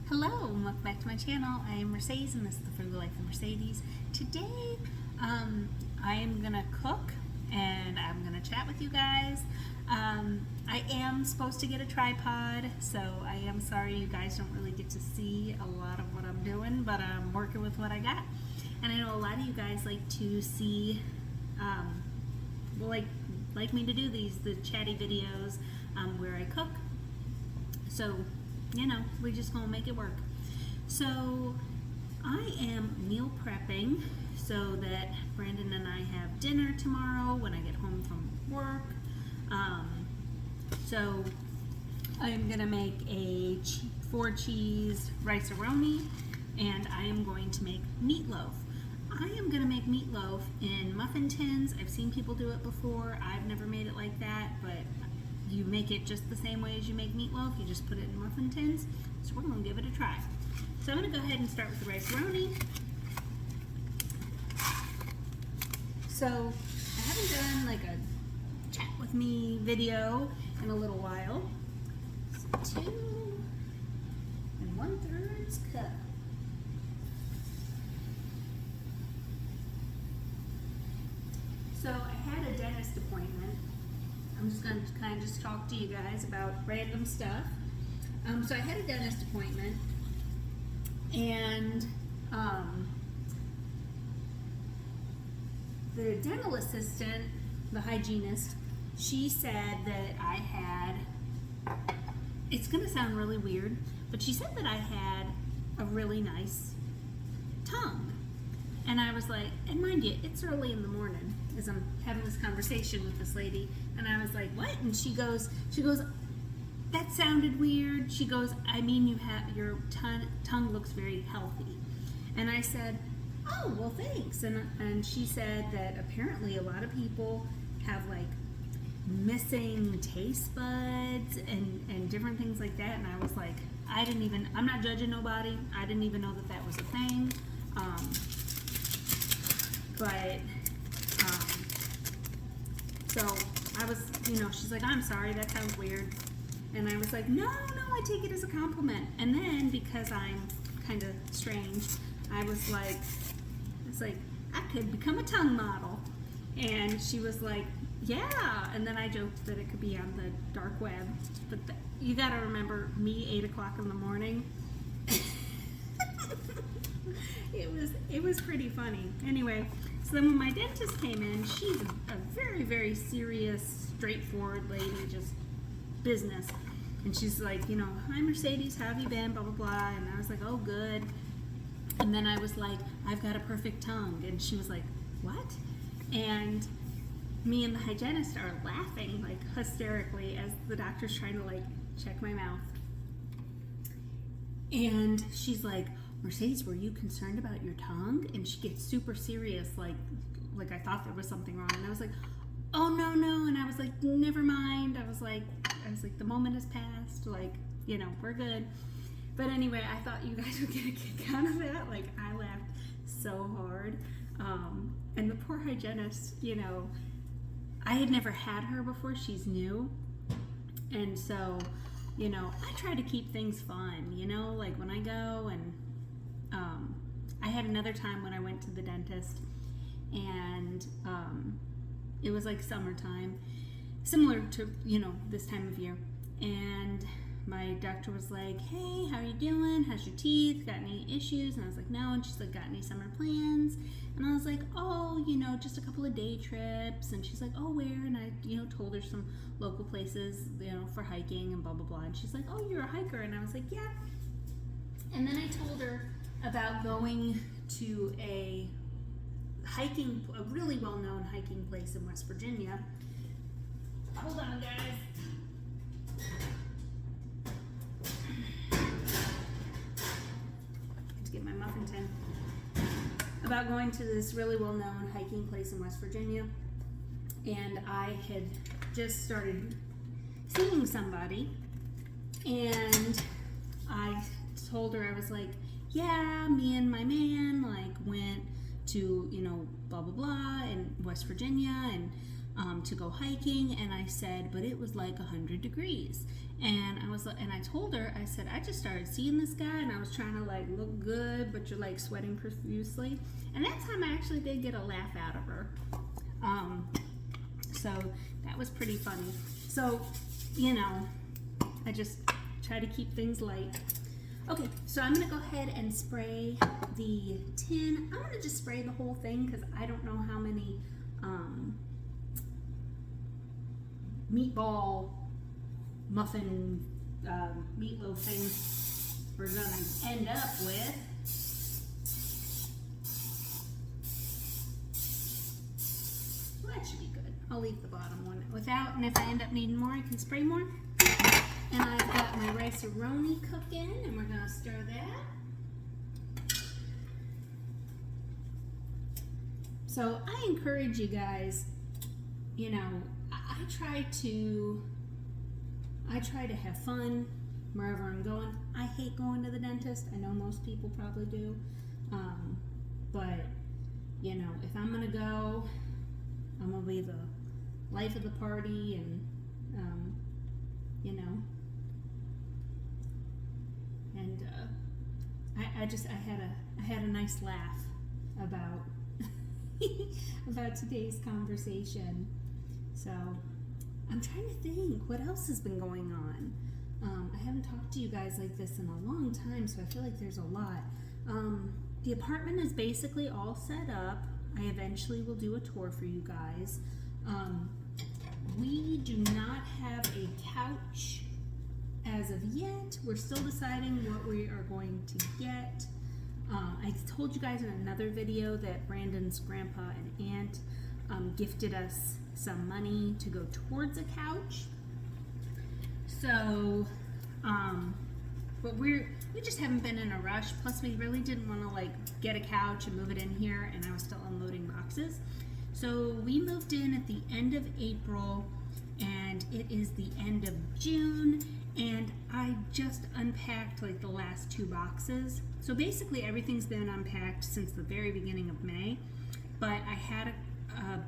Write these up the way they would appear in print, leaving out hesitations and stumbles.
Hello and welcome back to my channel. I am Mercedes and this is the Frugal Life of Mercedes. Today I am gonna cook and I'm gonna chat with you guys. I am supposed to get a tripod, so I am sorry you guys don't really get to see a lot of what I'm doing, but I'm working with what I got. And I know a lot of you guys like to see, like me to do the chatty videos where I cook. So you know, we're just gonna make it work. So I am meal prepping so that Brandon and I have dinner tomorrow when I get home from work. So I'm gonna make a 4-cheese rice-a-roni and I am going to make meatloaf. I am gonna make meatloaf in muffin tins. I've seen people do it before. I've never made it like that, but you make it just the same way as you make meatloaf. You just put it in muffin tins. So we're going to give it a try. So I'm going to go ahead and start with the rice-a-roni. So I haven't done like a chat with me video in a little while. So 2 1/3 cup. So I had a dentist appointment. I'm just going to kind of just talk to you guys about random stuff. So I had a dentist appointment and the dental assistant, the hygienist, she said that I had, it's going to sound really weird, but she said that I had a really nice tongue. And I was like, and mind you, it's early in the morning as I'm having this conversation with this lady, and I was like, what? And she goes, that sounded weird. She goes, I mean, your tongue looks very healthy. And I said, oh, well, thanks. And she said that apparently a lot of people have like missing taste buds and different things like that. And I was like, I'm not judging nobody. I didn't even know that was a thing. So I was, she's like, I'm sorry, that sounds weird. And I was like, no, I take it as a compliment. And then because I'm kind of strange, I was like, I could become a tongue model. And she was like, yeah. And then I joked that it could be on the dark web. But you got to remember, me, 8 o'clock in the morning. It was pretty funny. Anyway, so then when my dentist came in, she's a very, very serious, straightforward lady, just business. And she's like, hi Mercedes, how have you been, blah, blah, blah. And I was like, oh, good. And then I was like, I've got a perfect tongue. And she was like, what? And me and the hygienist are laughing like hysterically as the doctor's trying to like check my mouth. And she's like, Mercedes, were you concerned about your tongue? And she gets super serious, like I thought there was something wrong. And I was like, oh, no. And I was like, never mind. I was like, the moment has passed. Like, we're good. But anyway, I thought you guys would get a kick out of that. Like, I laughed so hard. And the poor hygienist, I had never had her before. She's new. And so, I try to keep things fun, like when I go and I had another time when I went to the dentist and it was like summertime, similar to, this time of year. And my doctor was like, hey, how are you doing? How's your teeth? Got any issues? And I was like, no. And she's like, got any summer plans? And I was like, oh, just a couple of day trips. And she's like, oh, where? And I, told her some local places, for hiking and blah, blah, blah. And she's like, oh, you're a hiker. And I was like, yeah. And then I told her about going to a really well-known hiking place in West Virginia. Hold on, guys. To get my muffin tin. About going to this really well-known hiking place in West Virginia. And I had just started seeing somebody, and I told her, I was like, yeah, me and my man went to blah blah blah in West Virginia and to go hiking. And I said, but it was like 100 degrees. And I told her, I said, I just started seeing this guy and I was trying to like look good, but you're like sweating profusely. And that time I actually did get a laugh out of her. So that was pretty funny. So, you know, I just try to keep things light. Okay, so I'm gonna go ahead and spray the tin. I'm gonna just spray the whole thing because I don't know how many meatball muffin meatloaf things we're gonna end up with. Well, that should be good. I'll leave the bottom one without, and if I end up needing more, I can spray more. And I've got my rice-a-roni cooking, and we're gonna stir that. So I encourage you guys, you know, I try to have fun wherever I'm going. I hate going to the dentist. I know most people probably do. But, you know, if I'm going to go, I'm going to be the life of the party and, you know. And I had a nice laugh about about today's conversation. So I'm trying to think what else has been going on. I haven't talked to you guys like this in a long time, so I feel like there's a lot. The apartment is basically all set up. I eventually will do a tour for you guys. We do not have a couch as of yet. We're still deciding what we are going to get. I told you guys in another video that Brandon's grandpa and aunt gifted us some money to go towards a couch. So, but we just haven't been in a rush. Plus, we really didn't want to like get a couch and move it in here, and I was still unloading boxes. So we moved in at the end of April, and it is the end of June, and I just unpacked like the last 2 boxes. So basically, everything's been unpacked since the very beginning of May. But I had a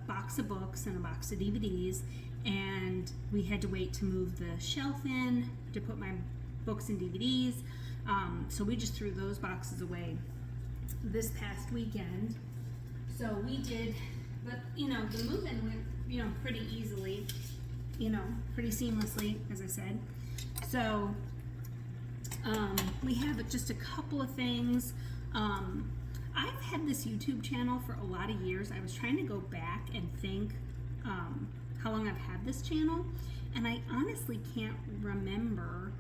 box of books and a box of DVDs, and we had to wait to move the shelf in to put my books and DVDs. So we just threw those boxes away this past weekend. So we did, but you know, the move-in went, you know, pretty easily, you know, pretty seamlessly, as I said. So we have just a couple of things. I've had this YouTube channel for a lot of years. I was trying to go back and think how long I've had this channel, and I honestly can't remember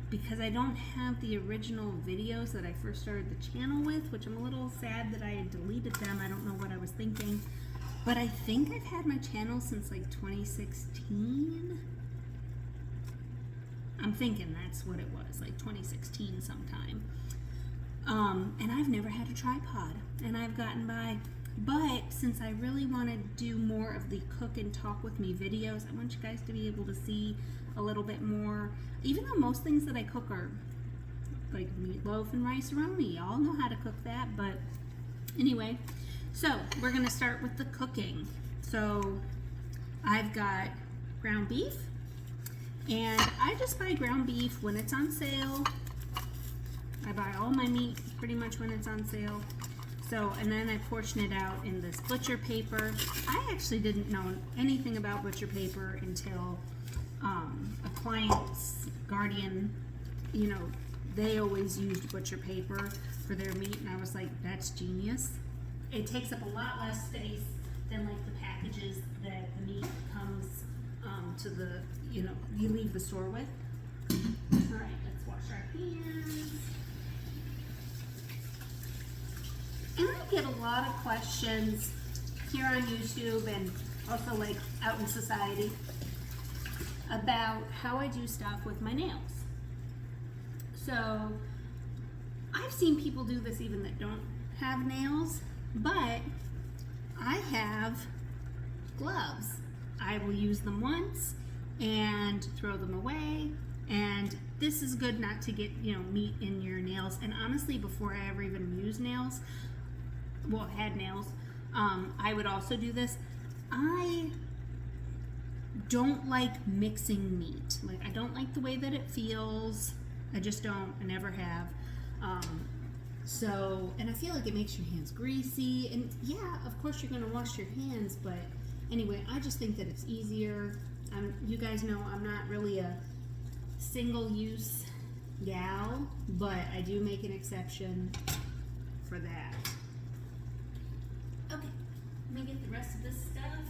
because I don't have the original videos that I first started the channel with, which I'm a little sad that I had deleted them. I don't know what I was thinking, but I think I've had my channel since like 2016. I'm thinking that's what it was, like 2016 sometime. And I've never had a tripod, and I've gotten by. But since I really want to do more of the cook and talk with me videos, I want you guys to be able to see a little bit more. Even though most things that I cook are like meatloaf and rice-a-roni, y'all know how to cook that. But anyway, so we're gonna start with the cooking. So I've got ground beef, and I just buy ground beef when it's on sale. I buy all my meat pretty much when it's on sale. So, and then I portion it out in this butcher paper. I actually didn't know anything about butcher paper until a client's guardian, you know, they always used butcher paper for their meat, and I was like, that's genius. It takes up a lot less space than like the packages that the meat comes to the, you know, you leave the store with. All right, let's wash our hands. And I get a lot of questions here on YouTube and also like out in society about how I do stuff with my nails. So I've seen people do this even that don't have nails, but I have gloves. I will use them once and throw them away, and this is good not to get, you know, meat in your nails. And honestly, before I ever even used nails, had nails, I would also do this. I don't like mixing meat. Like, I don't like the way that it feels. I just don't. I never have. And I feel like it makes your hands greasy. And yeah, of course you're gonna wash your hands, but anyway, I just think that it's easier. You guys know I'm not really a single-use gal, but I do make an exception for that. Okay, let me get the rest of this stuff.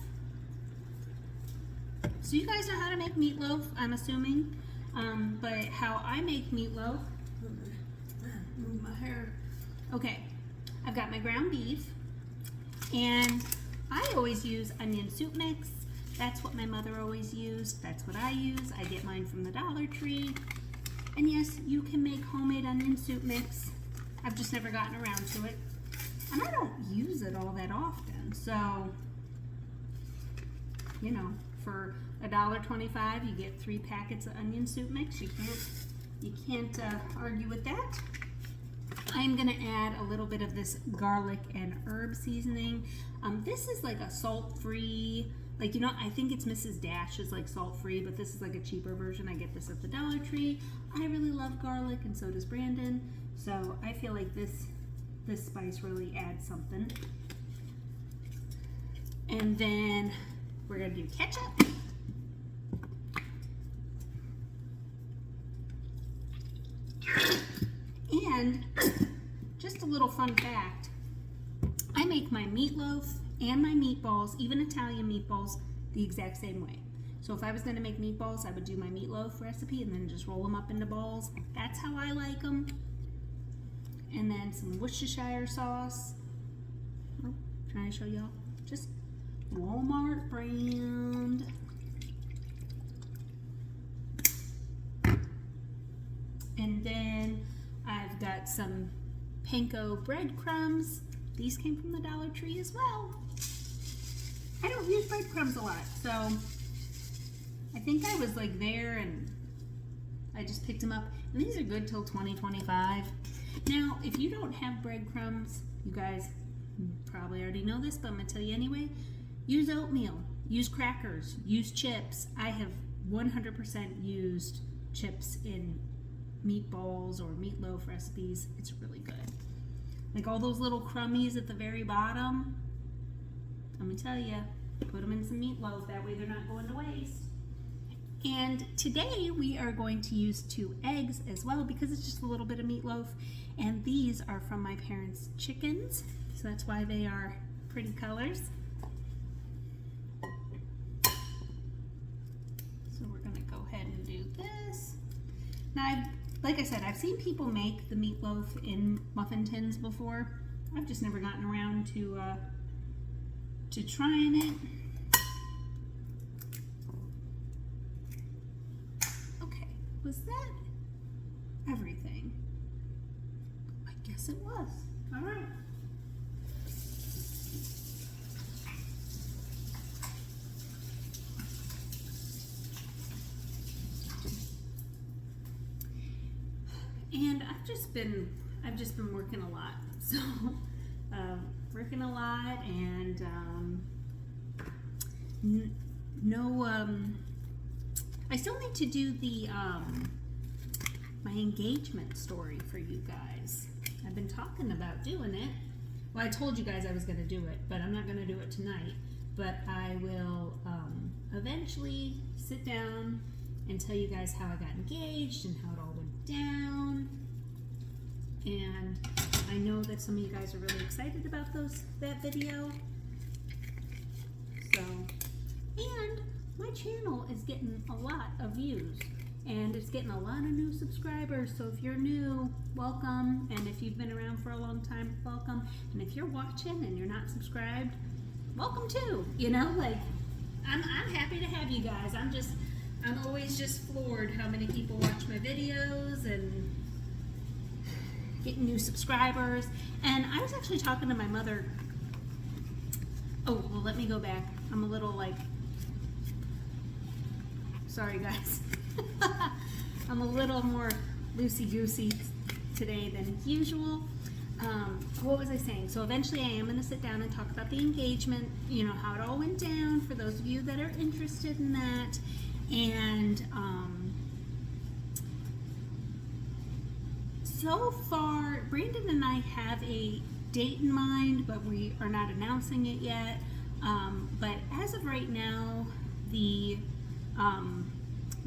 So you guys know how to make meatloaf, I'm assuming, but how I make meatloaf, move my hair. Okay, I've got my ground beef, and I always use onion soup mix. That's what my mother always used. That's what I use. I get mine from the Dollar Tree. And yes, you can make homemade onion soup mix. I've just never gotten around to it. And I don't use it all that often. So, you know, for $1.25, you get 3 packets of onion soup mix. You can't argue with that. I'm gonna add a little bit of this garlic and herb seasoning. This is like a salt-free, like, you know, I think it's Mrs. Dash is like salt-free, but this is like a cheaper version. I get this at the Dollar Tree. I really love garlic, and so does Brandon. So I feel like this spice really adds something. And then we're gonna do ketchup. And just a little fun fact, I make my meatloaf and my meatballs, even Italian meatballs, the exact same way. So if I was going to make meatballs, I would do my meatloaf recipe and then just roll them up into balls. That's how I like them. And then some Worcestershire sauce. Oh, trying to show y'all. Just Walmart brand. And then I've got some panko breadcrumbs. These came from the Dollar Tree as well. I don't use breadcrumbs a lot, so I think I was like there and I just picked them up. And these are good till 2025. Now, if you don't have breadcrumbs, you guys probably already know this, but I'm gonna tell you anyway. Use oatmeal, use crackers, use chips. I have 100% used chips in meatballs or meatloaf recipes. It's really good. Like all those little crummies at the very bottom, I'm gonna tell you, put them in some meatloaf, that way they're not going to waste. And today we are going to use 2 eggs as well, because it's just a little bit of meatloaf, and these are from my parents' chickens, so that's why they are pretty colors. So we're gonna go ahead and do this. Now, like I said, I've seen people make the meatloaf in muffin tins before. I've just never gotten around to trying it. Okay, was that everything? I guess it was. All right. And I've just been working a lot. So working a lot, and I still need to do the my engagement story for you guys. I've been talking about doing it. Well, I told you guys I was going to do it, but I'm not going to do it tonight. But I will eventually sit down and tell you guys how I got engaged and how it all went down. And I know that some of you guys are really excited about that video. So, and my channel is getting a lot of views, and it's getting a lot of new subscribers. So if you're new, welcome. And if you've been around for a long time, welcome. And if you're watching and you're not subscribed, welcome too. You know, like, I'm happy to have you guys. I'm always just floored how many people watch my videos and getting new subscribers. And I was actually talking to my mother. Oh, well, let me go back. I'm a little like, sorry guys. I'm a little more loosey-goosey today than usual. what was I saying? So eventually I am going to sit down and talk about the engagement, you know, how it all went down for those of you that are interested in that. And so far, Brandon and I have a date in mind, but we are not announcing it yet. But as of right now, the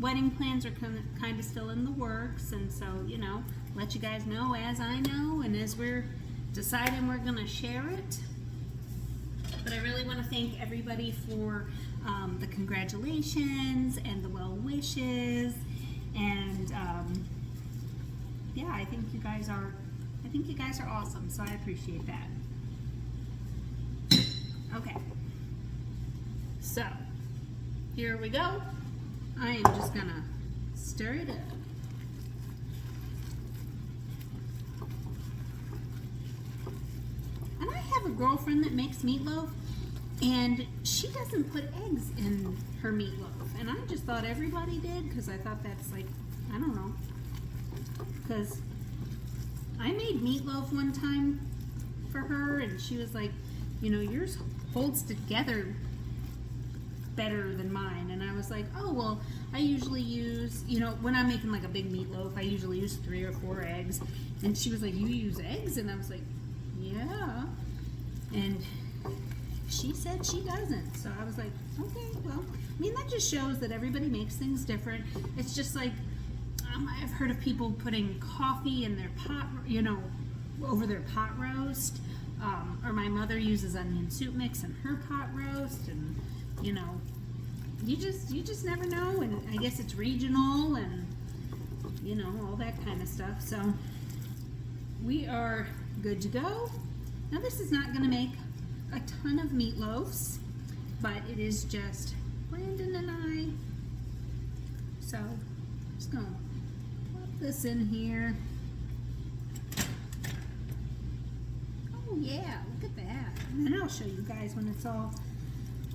wedding plans are kind of still in the works, and so, you know, let you guys know as I know and as we're deciding we're going to share it. But I really want to thank everybody for the congratulations and the well wishes, and yeah, I think you guys are awesome, so I appreciate that. Okay, so here we go. I am just gonna stir it up. And I have a girlfriend that makes meatloaf, and she doesn't put eggs in her meatloaf. And I just thought everybody did, because I thought that's like, I don't know. Because I made meatloaf one time for her, and she was like, you know, yours holds together better than mine. And I was like, oh, well, I usually use, you know, when I'm making like a big meatloaf, I usually use 3 or 4 eggs. And she was like, you use eggs? And I was like, yeah. And she said she doesn't. So I was like, okay, well, I mean, that just shows that everybody makes things different. It's just like, I've heard of people putting coffee in their pot, you know, over their pot roast. Or my mother uses onion soup mix in her pot roast, and you know, you just never know. And I guess it's regional, and you know, all that kind of stuff. So we are good to go. Now this is not going to make a ton of meatloaves, but it is just Brandon and I. So I'm just going to plop this in here. Oh yeah, look at that. And then I'll show you guys when it's all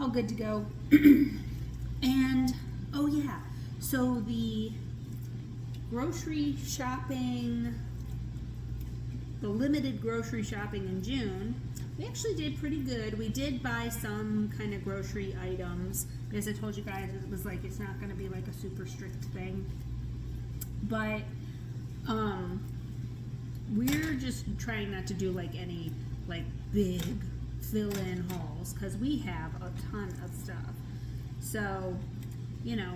good to go. And oh yeah, so the grocery shopping, the limited grocery shopping in June, we actually did pretty good. We did buy some kind of grocery items, because I told you guys it was like, it's not going to be like a super strict thing. But we're just trying not to do like any like big fill-in hauls, because we have a ton of stuff. So, you know,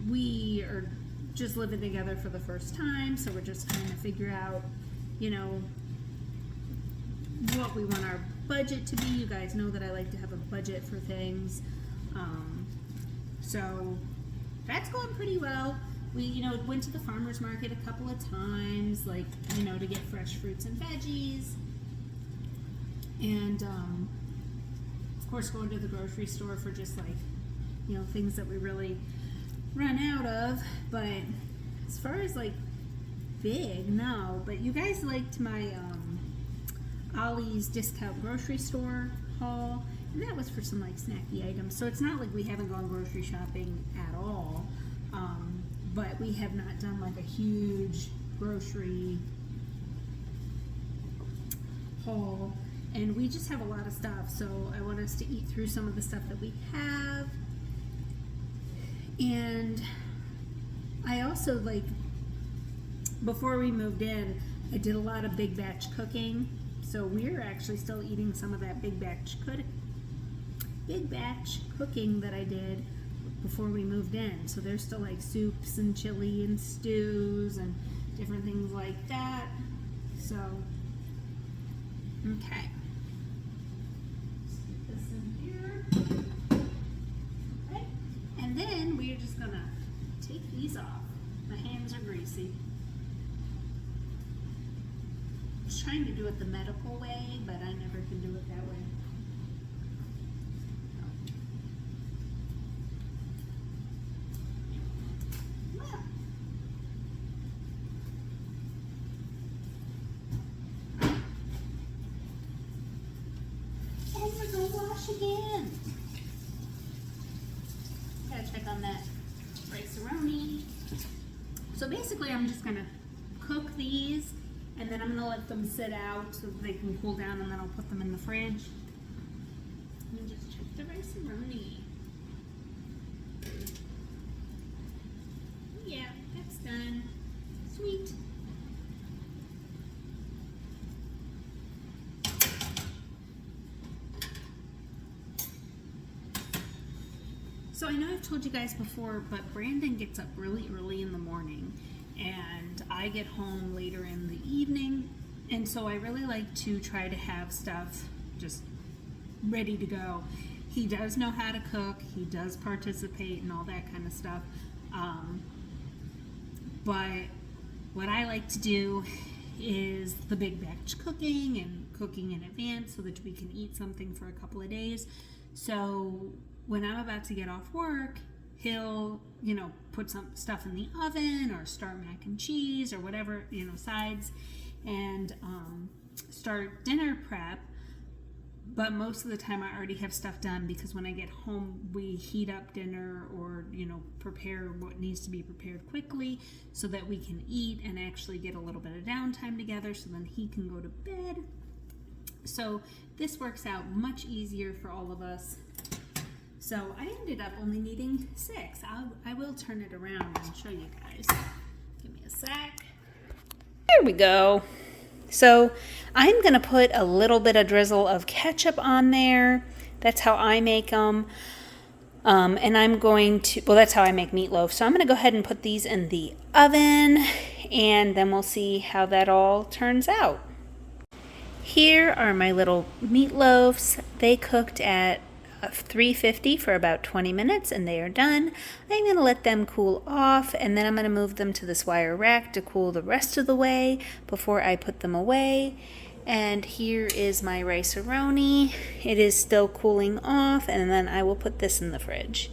we are just living together for the first time, so we're just trying to figure out, you know, what we want our budget to be. You guys know that I like to have a budget for things. So that's going pretty well. We, you know, went to the farmer's market a couple of times, like, you know, to get fresh fruits and veggies. And, of course, going to the grocery store for just, like, you know, things that we really run out of. But as far as, like, big, no. But you guys liked my Ollie's discount grocery store haul. And that was for some, like, snacky items. So it's not like we haven't gone grocery shopping at all. But we have not done, like, a huge grocery haul. And we just have a lot of stuff, so I want us to eat through some of the stuff that we have. And I also, like, before we moved in, I did a lot of big batch cooking. So we're actually still eating some of that big batch cooking that I did before we moved in. So there's still like soups and chili and stews and different things like that. So, okay. Stick this in here. Okay. And then we're just gonna take these off. My hands are greasy. I was trying to do it the medical way, but I never can do it that way. Again. Gotta check on that rice-a-roni. So basically I'm just gonna cook these And then I'm gonna let them sit out so that they can cool down, and then I'll put them in the fridge. Let me just check the rice-a-roni. Yeah, that's done. Sweet. So I know I've told you guys before, but Brandon gets up really early in the morning and I get home later in the evening. And so I really like to try to have stuff just ready to go. He does know how to cook. He does participate and all that kind of stuff. But what I like to do is the big batch cooking and cooking in advance so that we can eat something for a couple of days. So when I'm about to get off work, he'll, put some stuff in the oven or start mac and cheese or whatever, sides, and start dinner prep. But most of the time I already have stuff done because when I get home, we heat up dinner or, prepare what needs to be prepared quickly so that we can eat and actually get a little bit of downtime together so then he can go to bed. So this works out much easier for all of us. So I ended up only needing 6. I will turn it around and show you guys. Give me a sec. There we go. So I'm going to put a little bit of drizzle of ketchup on there. That's how I make them. And I'm going to, that's how I make meatloaf. So I'm going to go ahead and put these in the oven and then we'll see how that all turns out. Here are my little meatloafs. They cooked at 350 for about 20 minutes and they are done. I'm going to let them cool off and then I'm going to move them to this wire rack to cool the rest of the way before I put them away. And here is my rice-a-roni. It is still cooling off and then I will put this in the fridge.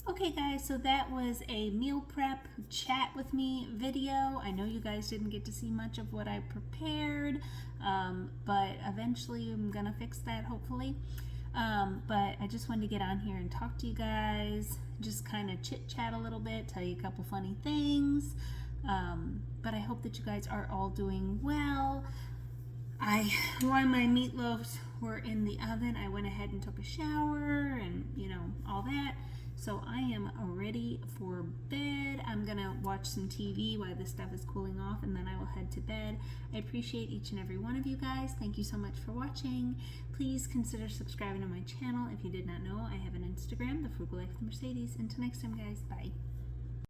Okay guys, so that was a meal prep chat with me video. I know you guys didn't get to see much of what I prepared, but eventually I'm gonna fix that hopefully. But I just wanted to get on here and talk to you guys, just kind of chit chat a little bit, tell you a couple funny things. But I hope that you guys are all doing well. While my meatloaves were in the oven, I went ahead and took a shower and, all that. So I am ready for bed. I'm going to watch some TV while this stuff is cooling off and then I will head to bed. I appreciate each and every one of you guys. Thank you so much for watching. Please consider subscribing to my channel. If you did not know, I have an Instagram, The Frugal Life with Mercedes. Until next time, guys. Bye.